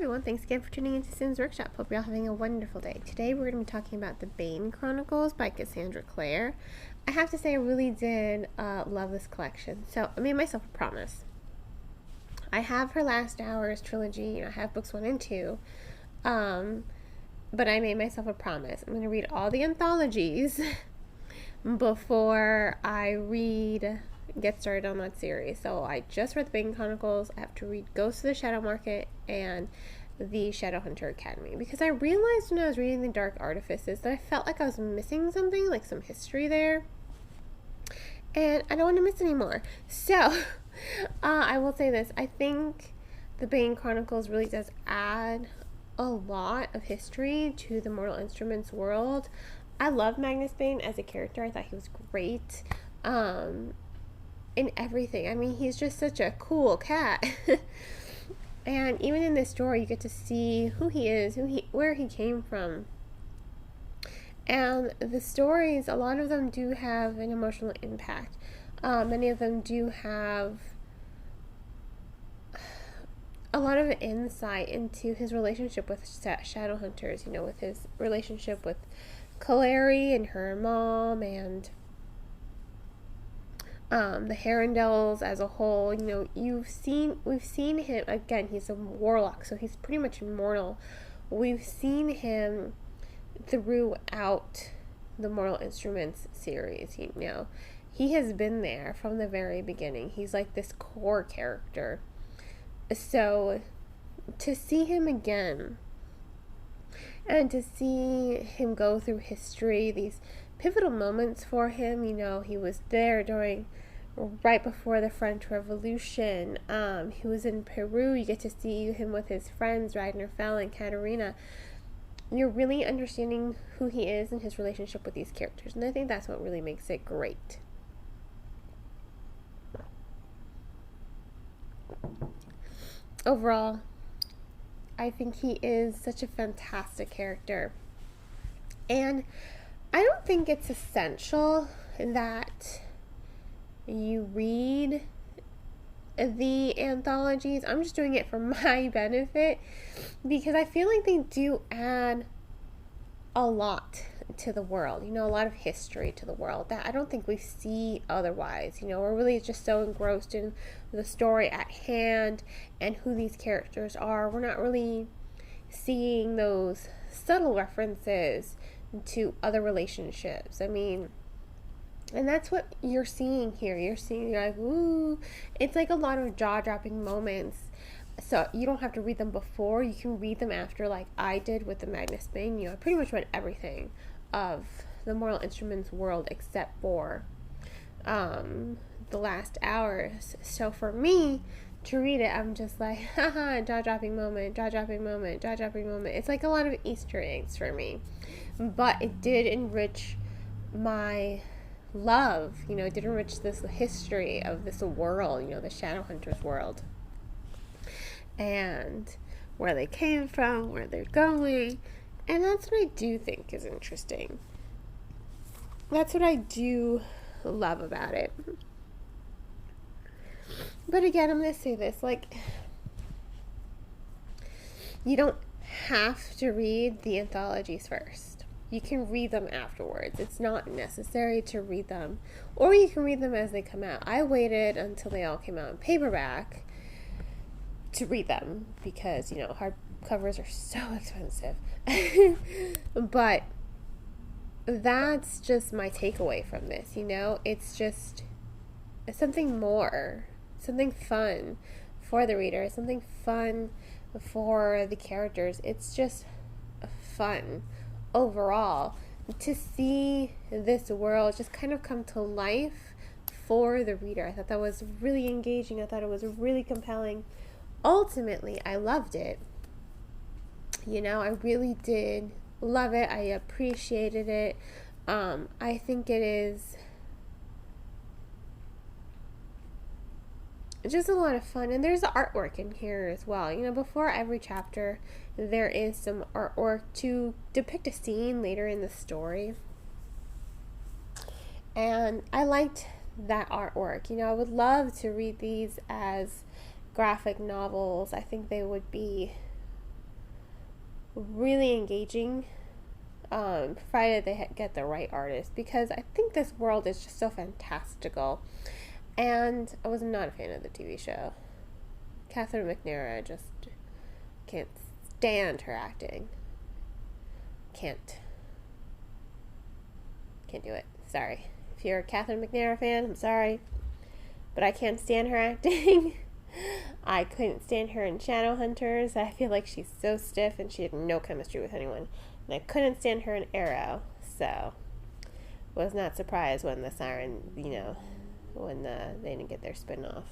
everyone, thanks again for tuning into Sim's Workshop. Hope you're all having a wonderful day. Today we're going to be talking about the Bane Chronicles by Cassandra Clare. I have to say I really did love this collection, so I made myself a promise. I have her Last Hours trilogy, I have books 1 and 2, but I made myself a promise. I'm going to read all the anthologies before I get started on that series. So I just read the Bane Chronicles. I have to read Ghosts of the Shadow Market and the Shadowhunter Academy, because I realized when I was reading the Dark Artifices that I felt like I was missing something, like some history there, and I don't want to miss anymore. So I will say this: I think the Bane Chronicles really does add a lot of history to the Mortal Instruments world. I love Magnus Bane as a character. I thought he was great in everything. I mean, he's just such a cool cat. And even in this story, you get to see who he is, where he came from. And the stories, a lot of them do have an emotional impact. Many of them do have a lot of insight into his relationship with Shadowhunters, with his relationship with Kaleri and her mom, and the Herondels as a whole. We've seen him, again, he's a warlock, so he's pretty much immortal. We've seen him throughout the Mortal Instruments series. He has been there from the very beginning. He's like this core character. So to see him again and to see him go through history, these pivotal moments for him, he was there right before the French Revolution. He was in Peru. You get to see him with his friends Ragnar Fell and Katerina. You're really understanding who he is and his relationship with these characters, and I think that's what really makes it great. Overall, I think he is such a fantastic character, and I don't think it's essential that you read the anthologies. I'm just doing it for my benefit, because I feel like they do add a lot to the world, a lot of history to the world that I don't think we see otherwise. We're really just so engrossed in the story at hand and who these characters are. We're not really seeing those subtle references to other relationships. And that's what you're seeing here. You're like, ooh, it's like a lot of jaw-dropping moments. So you don't have to read them before. You can read them after, like I did with the Magnus Bane. I pretty much read everything of the Mortal Instruments world except for the Last Hours. So for me to read it, I'm just like, haha, jaw-dropping moment, jaw-dropping moment, jaw-dropping moment. It's like a lot of Easter eggs for me. But it did enrich my love, it did enrich this history of this world, the Shadowhunters world, and where they came from, where they're going. And that's what I do think is interesting. That's what I do love about it. But again, I'm going to say this, you don't have to read the anthologies first. You can read them afterwards. It's not necessary to read them, or you can read them as they come out. I waited until they all came out in paperback to read them, because hardcovers are so expensive. But that's just my takeaway from this. It's just something more, something fun for the reader, something fun for the characters. It's just fun overall to see this world just kind of come to life for the reader. I thought that was really engaging. I thought it was really compelling. Ultimately, I loved it. I really did love it. I appreciated it. I think it is just a lot of fun, and there's artwork in here as well. Before every chapter there is some artwork to depict a scene later in the story, and I liked that artwork. I would love to read these as graphic novels. I think they would be really engaging, provided they get the right artist, because I think this world is just so fantastical. And I was not a fan of the TV show. Catherine McNamara, I just can't stand her acting. Can't do it. Sorry. If you're a Catherine McNamara fan, I'm sorry. But I can't stand her acting. I couldn't stand her in Shadowhunters. I feel like she's so stiff and she had no chemistry with anyone. And I couldn't stand her in Arrow. So, was not surprised when the Siren, when they didn't get their spin-off.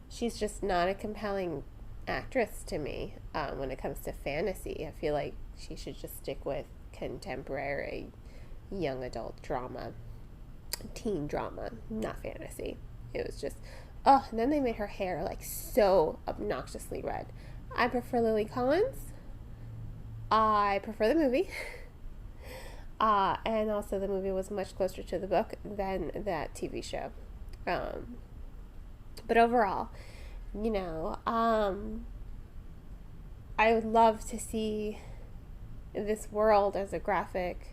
She's just not a compelling actress to me when it comes to fantasy. I feel like she should just stick with contemporary young adult drama, teen drama, not fantasy. It was just, and then they made her hair like so obnoxiously red. I prefer Lily Collins. I prefer the movie. And also the movie was much closer to the book than that TV show. But overall, I would love to see this world as a graphic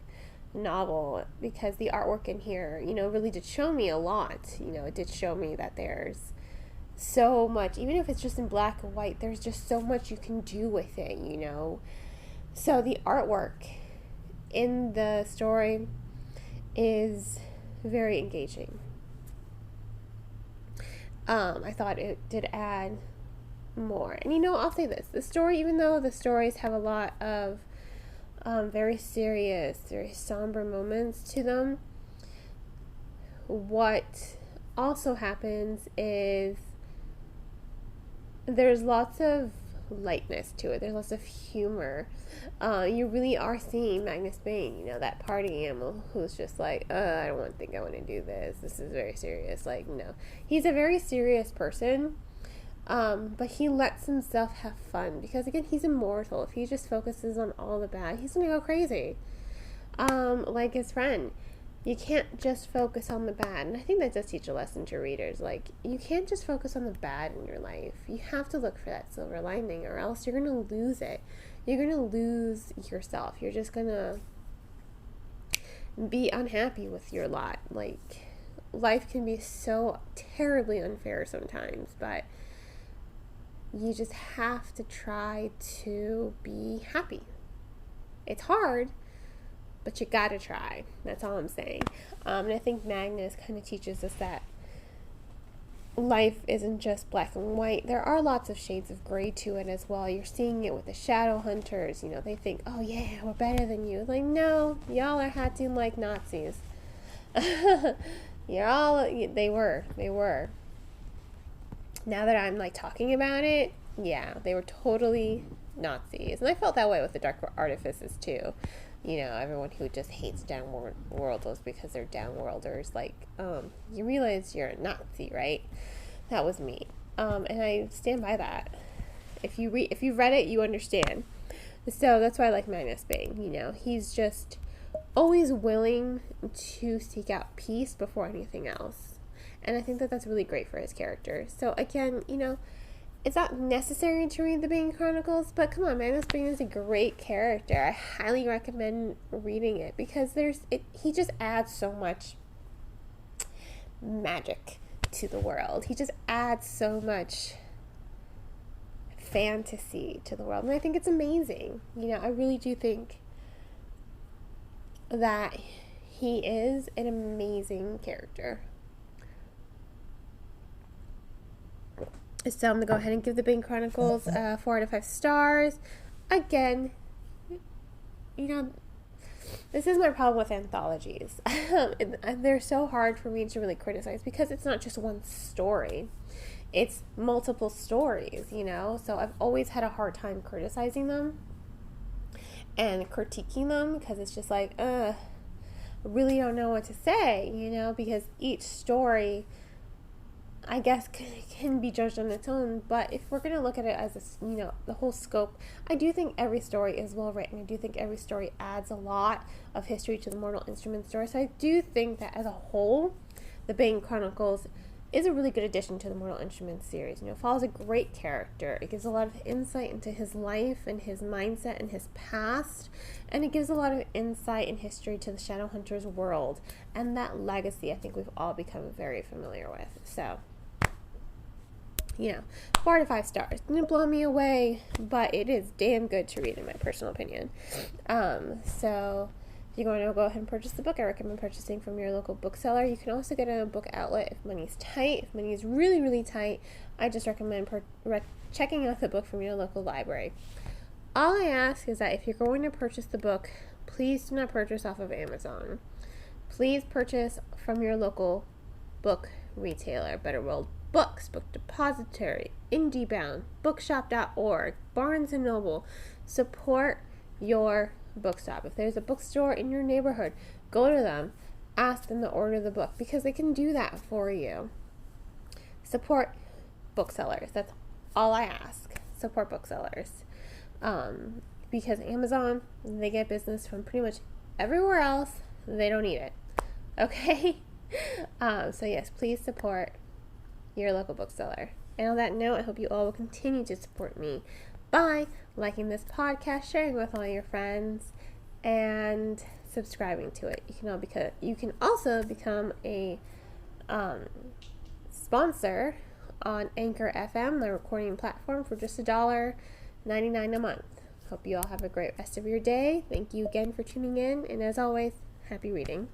novel, because the artwork in here, really did show me a lot. It did show me that there's so much, even if it's just in black and white, there's just so much you can do with it, So the artwork in the story is very engaging. I thought it did add more. And I'll say this, the story, even though the stories have a lot of very serious, very somber moments to them, what also happens is there's lots of lightness to it. There's lots of humor. You really are seeing Magnus Bane, that party animal who's just like, I don't think I want to do this. This is very serious. Like, no. He's a very serious person. But he lets himself have fun, because again, he's immortal. If he just focuses on all the bad, he's gonna go crazy. Like his friend, you can't just focus on the bad. And I think that does teach a lesson to readers. Like, you can't just focus on the bad in your life. You have to look for that silver lining, or else you're gonna lose it. You're gonna lose yourself. You're just gonna be unhappy with your lot. Like, life can be so terribly unfair sometimes, but you just have to try to be happy. It's hard, but you gotta try. That's all I'm saying. And I think Magnus kind of teaches us that life isn't just black and white. There are lots of shades of gray to it as well. You're seeing it with the Shadowhunters. They think, oh yeah, we're better than you. Like, no, y'all are acting like Nazis. They were. Now that I'm talking about it, yeah, they were totally Nazis. And I felt that way with the Dark Artifices too. Everyone who just hates downworlders because they're downworlders, you realize you're a Nazi, right? That was me. And I stand by that. If you've read it, you understand. So that's why I like Magnus Bane. He's just always willing to seek out peace before anything else. And I think that that's really great for his character. So again, it's not necessary to read the Bane Chronicles, but come on, Magnus Bane is a great character. I highly recommend reading it, because he just adds so much magic to the world. He just adds so much fantasy to the world, and I think it's amazing. I really do think that he is an amazing character. So I'm going to go ahead and give the Bane Chronicles 4 out of 5 stars. Again, this is my problem with anthologies. They're so hard for me to really criticize, because it's not just one story. It's multiple stories, So I've always had a hard time criticizing them and critiquing them, because it's just like, I really don't know what to say, because each story, I guess, can be judged on its own. But if we're going to look at it as the whole scope, I do think every story is well written. I do think every story adds a lot of history to the Mortal Instruments story. So I do think that as a whole, the Bane Chronicles is a really good addition to the Mortal Instruments series. Fall's a great character. It gives a lot of insight into his life and his mindset and his past, and it gives a lot of insight and history to the Shadowhunters world, and that legacy I think we've all become very familiar with. So, 4 to 5 stars. Didn't blow me away, but it is damn good to read in my personal opinion. So if you're going to go ahead and purchase the book, I recommend purchasing from your local bookseller. You can also get it in a book outlet if money's tight. If money is really, really tight, I just recommend checking out the book from your local library. All I ask is that if you're going to purchase the book, please do not purchase off of Amazon. Please purchase from your local book retailer, Better World Books, Book Depository, IndieBound, Bookshop.org, Barnes & Noble. Support your bookstop. If there's a bookstore in your neighborhood, go to them, ask them to order the book, because they can do that for you. Support booksellers. That's all I ask. Support booksellers. Because Amazon, they get business from pretty much everywhere else. They don't need it. Okay? So yes, please support your local bookseller. And on that note, I hope you all will continue to support me by liking this podcast, sharing with all your friends, and subscribing to it. You can also become a sponsor on Anchor FM, my recording platform, for just $1.99 a month. Hope you all have a great rest of your day. Thank you again for tuning in, and as always, happy reading.